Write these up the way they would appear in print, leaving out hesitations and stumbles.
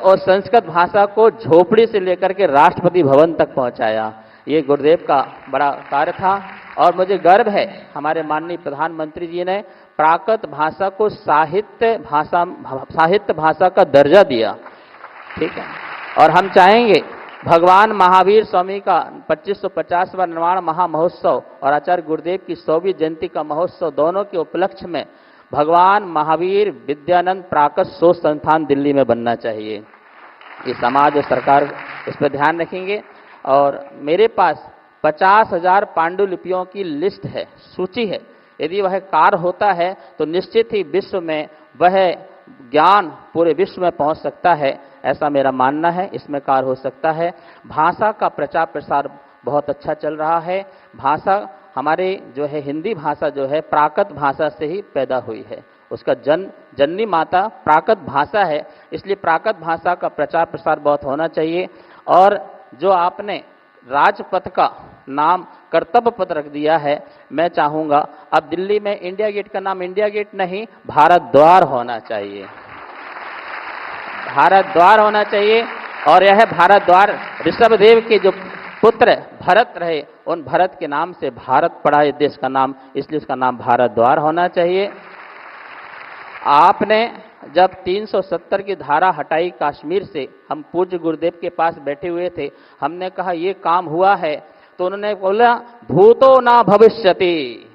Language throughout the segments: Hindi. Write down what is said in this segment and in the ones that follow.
और संस्कृत भाषा को झोपड़ी से लेकर के राष्ट्रपति भवन तक पहुंचाया। ये गुरुदेव का बड़ा कार्य था और मुझे गर्व है हमारे माननीय प्रधानमंत्री जी ने प्राकृत भाषा को साहित्य भाषा का दर्जा दिया। ठीक है, और हम चाहेंगे भगवान महावीर स्वामी का 2550वां निर्वाण महामहोत्सव और आचार्य गुरुदेव की 100वीं जयंती का महोत्सव दोनों के उपलक्ष्य में भगवान महावीर विद्यानंद प्राकृत शोध संस्थान दिल्ली में बनना चाहिए। ये समाज और सरकार इस पर ध्यान रखेंगे। और मेरे पास 50,000 पांडुलिपियों की लिस्ट है, सूची है। यदि वह कार्य होता है तो निश्चित ही विश्व में वह ज्ञान पूरे विश्व में पहुंच सकता है, ऐसा मेरा मानना है। इसमें कार्य हो सकता है। भाषा का प्रचार प्रसार बहुत अच्छा चल रहा है। भाषा हमारे जो है हिंदी भाषा जो है प्राकृत भाषा से ही पैदा हुई है। उसका जननी माता प्राकृत भाषा है, इसलिए प्राकृत भाषा का प्रचार प्रसार बहुत होना चाहिए। और जो आपने राजपथ का नाम कर्तव्य पथ रख दिया है, मैं चाहूंगा अब दिल्ली में इंडिया गेट का नाम इंडिया गेट नहीं भारत द्वार होना चाहिए। भारत द्वार होना चाहिए। और यह भारत द्वार ऋषभदेव के जो पुत्र भरत रहे, उन भरत के नाम से भारत पड़ा है देश का नाम, इसलिए इसका नाम भारत द्वार होना चाहिए। आपने जब 370 की धारा हटाई कश्मीर से, हम पूज्य गुरुदेव के पास बैठे हुए थे, हमने कहा ये काम हुआ है, तो उन्होंने बोला भूतो ना भविष्यति,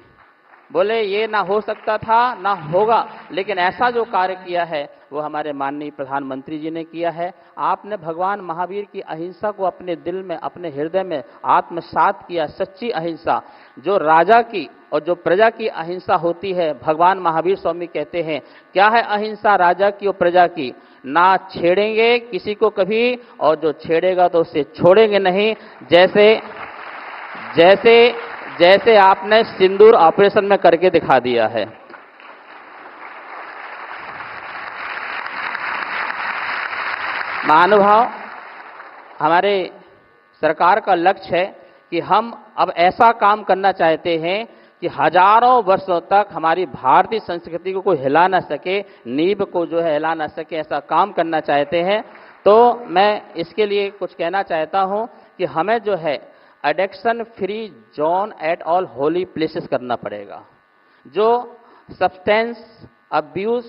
बोले ये ना हो सकता था ना होगा, लेकिन ऐसा जो कार्य किया है वो हमारे माननीय प्रधानमंत्री जी ने किया है। आपने भगवान महावीर की अहिंसा को अपने दिल में, अपने हृदय में आत्मसात किया। सच्ची अहिंसा जो राजा की और जो प्रजा की अहिंसा होती है, भगवान महावीर स्वामी कहते हैं क्या है अहिंसा राजा की और प्रजा की, ना छेड़ेंगे किसी को कभी, और जो छेड़ेगा तो उसे छोड़ेंगे नहीं। जैसे जैसे जैसे आपने सिंदूर ऑपरेशन में करके दिखा दिया है। महानुभाव, हमारे सरकार का लक्ष्य है कि हम अब ऐसा काम करना चाहते हैं कि हजारों वर्षों तक हमारी भारतीय संस्कृति को कोई हिला ना सके, नींव को जो है हिला ना सके, ऐसा काम करना चाहते हैं। तो मैं इसके लिए कुछ कहना चाहता हूं कि हमें जो है addiction free zone at all Holi places करना पड़ेगा। जो सब्सटेंस अब्यूज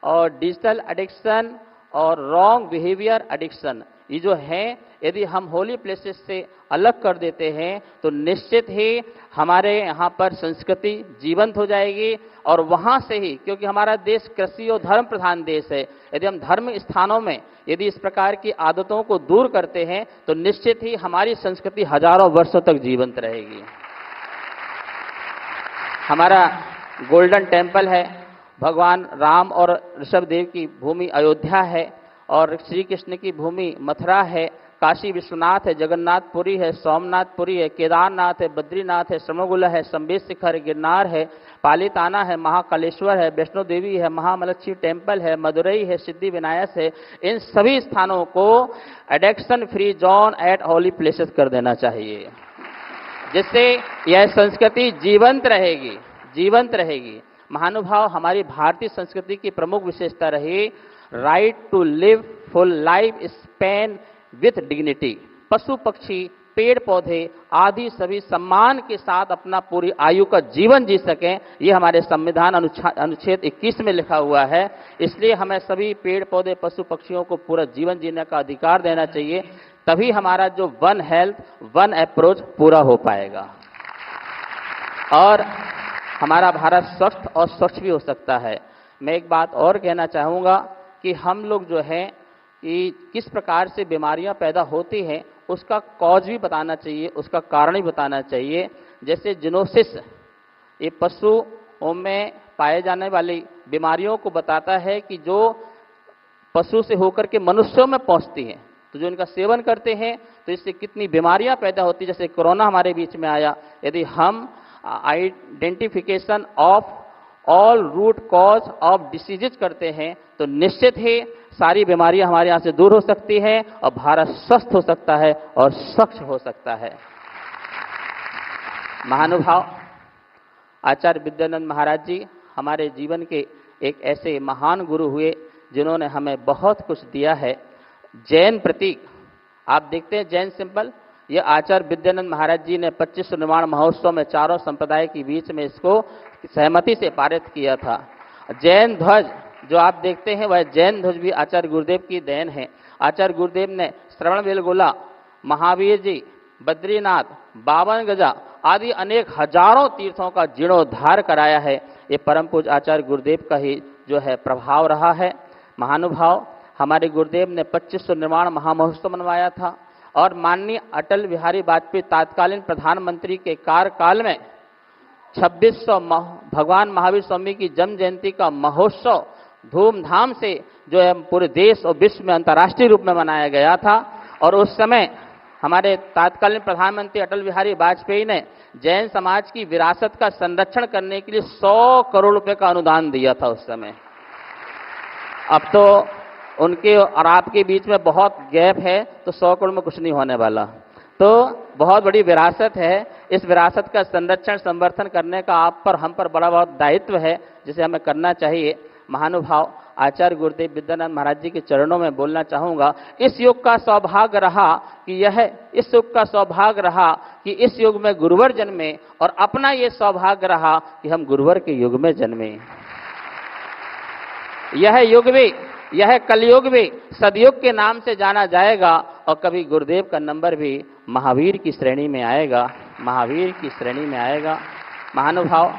और डिजिटल एडिक्शन और रॉन्ग बिहेवियर एडिक्शन, ये जो है यदि हम होली प्लेसेस से अलग कर देते हैं तो निश्चित ही हमारे यहाँ पर संस्कृति जीवंत हो जाएगी। और वहाँ से ही, क्योंकि हमारा देश कृषि और धर्म प्रधान देश है, यदि हम धर्म स्थानों में यदि इस प्रकार की आदतों को दूर करते हैं तो निश्चित ही हमारी संस्कृति हजारों वर्षों तक जीवंत रहेगी। हमारा गोल्डन टेम्पल है, भगवान राम और ऋषभदेव की भूमि अयोध्या है, और श्री कृष्ण की भूमि मथुरा है, काशी विश्वनाथ है, जगन्नाथपुरी है, सोमनाथपुरी है, केदारनाथ है, बद्रीनाथ है, श्रमोगुला है, संबेश शिखर गिरनार है, पालीताना है, महाकालेश्वर है, वैष्णो देवी है, महामलक्षी टेम्पल है, मदुरई है, सिद्धि विनायक है। इन सभी स्थानों को addiction free zone at holy places कर देना चाहिए, जिससे यह संस्कृति जीवंत रहेगी, जीवंत रहेगी। महानुभाव, हमारी भारतीय संस्कृति की प्रमुख विशेषता रही right to live full life span with dignity. पशु पक्षी पेड़ पौधे आदि सभी सम्मान के साथ अपना पूरी आयु का जीवन जी सकें, ये हमारे संविधान अनुच्छेद 21 में लिखा हुआ है। इसलिए हमें सभी पेड़ पौधे पशु पक्षियों को पूरा जीवन जीने का अधिकार देना चाहिए, तभी हमारा जो वन हेल्थ वन अप्रोच पूरा हो पाएगा और हमारा भारत स्वस्थ और स्वच्छ भी हो सकता है। मैं एक बात और कहना चाहूँगा कि हम लोग जो है कि किस प्रकार से बीमारियां पैदा होती हैं उसका कॉज भी बताना चाहिए, उसका कारण भी बताना चाहिए। जैसे जिनोसिस, ये पशुओं में पाए जाने वाली बीमारियों को बताता है कि जो पशु से होकर के मनुष्यों में पहुंचती हैं, तो जो इनका सेवन करते हैं तो इससे कितनी बीमारियां पैदा होती, जैसे कोरोना हमारे बीच में आया। यदि हम identification of all root cause of diseases करते हैं तो निश्चित ही सारी बीमारियां हमारे यहाँ से दूर हो सकती हैं और भारत स्वस्थ हो सकता है और स्वच्छ हो सकता है। महानुभाव, आचार्य विद्यानंद महाराज जी हमारे जीवन के एक ऐसे महान गुरु हुए जिन्होंने हमें बहुत कुछ दिया है। जैन प्रतीक आप देखते हैं, जैन सिंबल, ये आचार्य विद्यानंद महाराज जी ने 25 निर्माण महोत्सव में चारों संप्रदाय के बीच में इसको सहमति से पारित किया था। जैन ध्वज जो आप देखते हैं वह जैन ध्वज भी आचार्य गुरुदेव की देन है। आचार्य गुरुदेव ने श्रवण बेलगोला, महावीर जी, बद्रीनाथ, 52 गजा आदि अनेक हजारों तीर्थों का जीर्णोद्धार कराया है। ये परम पूज्य आचार्य गुरुदेव का ही जो है प्रभाव रहा है। महानुभाव, हमारे गुरुदेव ने 2500 निर्माण महामहोत्सव मनवाया था और माननीय अटल बिहारी वाजपेयी तत्कालीन प्रधानमंत्री के कार्यकाल में 2600 भगवान महावीर स्वामी की जन्म जयंती का महोत्सव धूमधाम से जो है पूरे देश और विश्व में अंतर्राष्ट्रीय रूप में मनाया गया था। और उस समय हमारे तत्कालीन प्रधानमंत्री अटल बिहारी वाजपेयी ने जैन समाज की विरासत का संरक्षण करने के लिए 100 करोड़ रुपए का अनुदान दिया था उस समय। अब तो उनके और आपके बीच में बहुत गैप है, तो 100 करोड़ में कुछ नहीं होने वाला। तो बहुत बड़ी विरासत है, इस विरासत का संरक्षण संवर्धन करने का आप पर हम पर बड़ा बहुत दायित्व है, जिसे हमें करना चाहिए। महानुभाव, आचार्य गुरुदेव विद्यानंद महाराज जी के चरणों में बोलना चाहूंगा, इस युग का सौभाग्य रहा कि इस युग में गुरुवर जन्मे, और अपना ये सौभाग्य रहा कि हम गुरुवर के युग में जन्मे। यह युग भी, यह कलयुग भी सदयुग के नाम से जाना जाएगा, और कभी गुरुदेव का नंबर भी महावीर की श्रेणी में आएगा, महावीर की श्रेणी में आएगा। महानुभाव,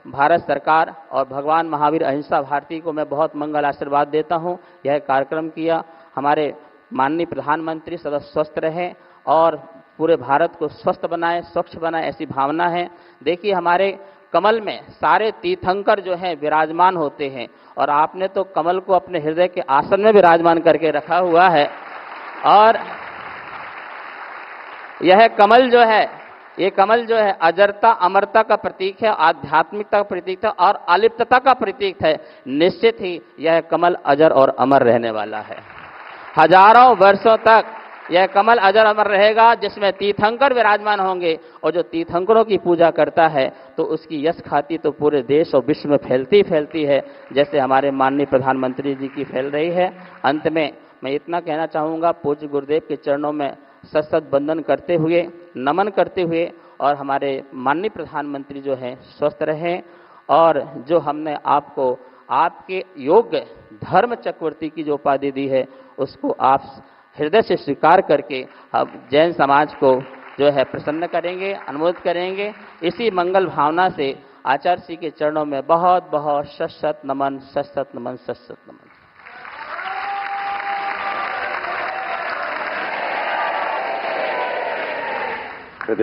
भारत सरकार और भगवान महावीर अहिंसा भारती को मैं बहुत मंगल आशीर्वाद देता हूं। यह कार्यक्रम किया, हमारे माननीय प्रधानमंत्री सदा स्वस्थ रहें और पूरे भारत को स्वस्थ बनाए, स्वच्छ बनाए, ऐसी भावना है। देखिए, हमारे कमल में सारे तीर्थंकर जो हैं विराजमान होते हैं, और आपने तो कमल को अपने हृदय के आसन में विराजमान करके रखा हुआ है। और यह कमल जो है, ये कमल जो है अजरता अमरता का प्रतीक है, आध्यात्मिकता का प्रतीक है और अलिप्तता का प्रतीक है। निश्चित ही यह कमल अजर और अमर रहने वाला है। हजारों वर्षों तक यह कमल अजर अमर रहेगा, जिसमें तीर्थंकर विराजमान होंगे, और जो तीर्थंकरों की पूजा करता है तो उसकी यश ख्याति तो पूरे देश और विश्व में फैलती फैलती है, जैसे हमारे माननीय प्रधानमंत्री जी की फैल रही है। अंत में मैं इतना कहना चाहूँगा, पूज्य गुरुदेव के चरणों में सत वंदन करते हुए, नमन करते हुए, और हमारे माननीय प्रधानमंत्री जो हैं स्वस्थ रहें, और जो हमने आपको आपके योग्य धर्म चक्रवर्ती की जो उपाधि दी है उसको आप हृदय से स्वीकार करके अब जैन समाज को जो है प्रसन्न करेंगे, अनुमोदित करेंगे। इसी मंगल भावना से आचार्य जी के चरणों में बहुत बहुत सत नमन, सत नमन, सत नमन।